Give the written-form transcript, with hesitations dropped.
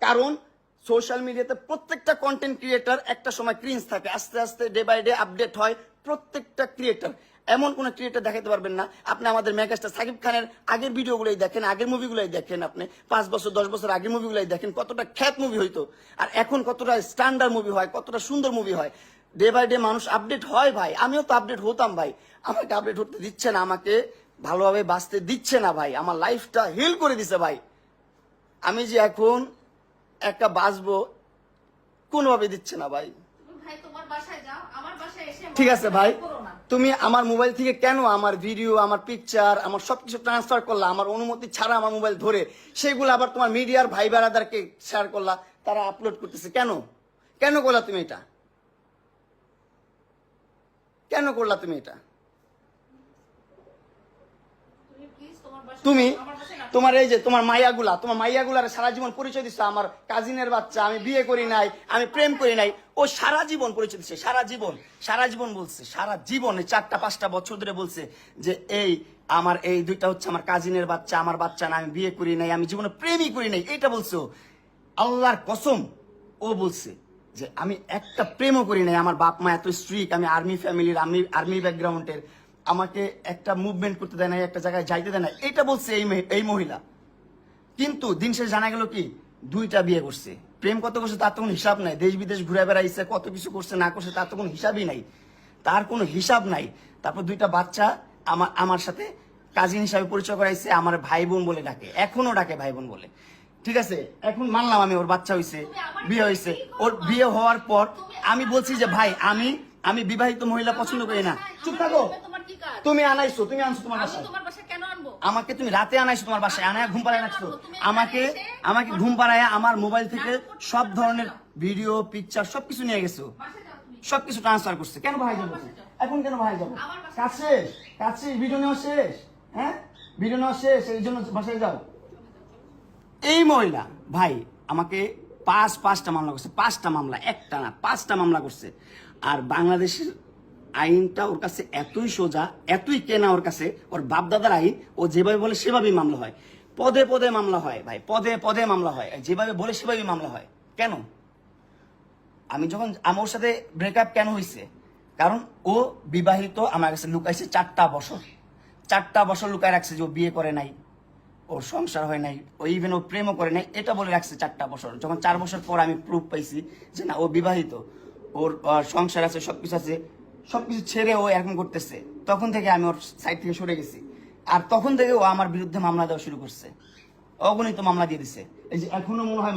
কারণ সোশ্যাল মিডিয়াতে প্রত্যেকটা কন্টেন্ট ক্রিয়েটার একটা সময় ক্রিঞ্জ থাকে, আস্তে আস্তে ডে বাই ডে আপডেট হয় প্রত্যেকটা ক্রিয়েটার। এমন কোন ক্রিয়েটার দেখাতে পারবেন না আপনি আমাদের মেগাস্টার সাকিব খানের আগের ভিডিওগুলোই দেখেন, আগের মুভিগুলোই দেখেন, আপনি 5 বছর 10 বছর আগের মুভিগুলোই দেখেন, কতটা খ্যাত মুভি হইতো আর এখন কতটা স্ট্যান্ডার্ড মুভি হয়, কতটা সুন্দর মুভি হয়। ডে বাই ডে মানুষ আপডেট হয় ভাই, আমিও তো আপডেট হতাম ভাই, আমাকে আপডেট হতে দিচ্ছে না, আমাকে ভালোভাবে বাঁচতে দিচ্ছে না ভাই, আমার লাইফটা হিল করে দিছে ভাই। আমি যে এখন একটা বাঁচবো কোনোভাবে দিচ্ছে না ভাই। ঠিক আছে ভাই, তুমি আমার মোবাইল থেকে কেন আমার ভিডিও, আমার পিকচার, আমার সবকিছু ট্রান্সফার করলা আমার অনুমতি ছাড়া, আমার মোবাইল ধরে সেগুলো আবার তোমার মিডিয়ার ভাই বেড়াদারকে শেয়ার করলা, তারা আপলোড করতেছে, কেন কেন করলা তুমি এটা, কেন করলা তুমি এটা? তুমি তোমার এই যে তোমার মাইয়াগুলার সারা জীবন পরিচয় দিচ্ছে আমার কাজিনের বাচ্চা, আমি বিয়ে করি নাই, আমি প্রেম করি নাই, ও সারা জীবন পরিচয় দিচ্ছে, সারা জীবন বলছে, সারা জীবন 4-5 বছর ধরে বলছে যে আমার এই দুইটা হচ্ছে আমার কাজিনের বাচ্চা, আমার বাচ্চা না, আমি বিয়ে করি নাই, আমি জীবনে প্রেমই করি নাই, এটা বলছো। আল্লাহর কসম ও বলছে যে আমি একটা প্রেমও করি নাই, আমার বাপ মা এত স্ট্রিক্ট, আমি আর্মি ফ্যামিলির, আমি আর্মি ব্যাকগ্রাউন্ডের, আমাকে একটা মুভমেন্ট করতে দেয় না, একটা জায়গায় যাইতে দেয় না, এটা বলছে এই মহিলা। কিন্তু দিন শেষে জানা গেল কি 2টা বিয়ে করছে, প্রেম কত করছে তার তো কোনো হিসাব নাই, দেশ বিদেশ ঘুরে বেড়াইছে, কত কিছু করছে না করছে তার তো কোনো হিসাবই নাই, তার কোনো হিসাব নাই। তারপর 2টা বাচ্চা আমার সাথে কাজিন হিসাবে পরিচয় করাইছে, আমার ভাই বোন বলে ডাকে, এখনো ডাকে ভাই বোন বলে। ঠিক আছে, এখন মানলাম আমি ওর বাচ্চা হয়েছে, বিয়ে হয়েছে, ওর বিয়ে হওয়ার পর আমি বলছি যে ভাই আমি বিবাহিত মহিলা পছন্দ করি না। চুপ থাকো, তুমি আনাইছো, তুমি আনছো তোমার বাসায়, আমাকে তুমি রাতে আনাইছো তোমার বাসায়, আনায় ঘুম পাড়ায় রাখছো, আমাকে ঘুম পাড়ায় আমার মোবাইল থেকে সব ধরনের ভিডিও পিকচার সবকিছু নিয়ে গেছো, সবকিছু ট্রান্সফার করছে। কেন ভাই যাবো এখন, কেন ভাই যাবো? কাজ শেষ, ভিডিও নেওয়া শেষ, হ্যাঁ ভিডিও নেওয়া শেষ, এই জন্য বাসায় যাও। এই মহিলা ভাই আমাকে 5টা মামলা করছে, 5টা মামলা, একটা না 5টা মামলা করছে। আর বাংলাদেশের আইনটা ওর কাছে এতই সোজা, এতই কেনা ওর কাছে, ওর বাপদাদার আইন, ও যেভাবে বলে সেভাবেই মামলা হয়, পদে পদে মামলা হয় ভাই, পদে পদে মামলা হয়, যেভাবে বলে সেভাবেই মামলা হয়। কেন আমি যখন আমার সাথে ব্রেকআপ কেন হয়েছে, কারণ ও বিবাহিত, আমার কাছে লুকাইছে 4টা বছর লুকায় রাখছে যে ও বিয়ে করে নাই, ওর সংসার হয় নাই, ও ইভেন ও প্রেমও করে নাই, এটা বলে রাখছে 4টা বছর। যখন 4 বছর পর আমি প্রুফ পাইছি যে না ও বিবাহিত, ওর সংসার আছে, সবকিছু আছে, সবকিছু ছেড়ে ও এরকম করতেছে, তখন থেকে আমি ওর সাইড থেকে সরে গেছি। আর তখন থেকে ও আমার বিরুদ্ধে মামলা দেওয়া শুরু করছে, অগণিত মামলা দিয়ে দিছে। এই যে এখনো মনে হয়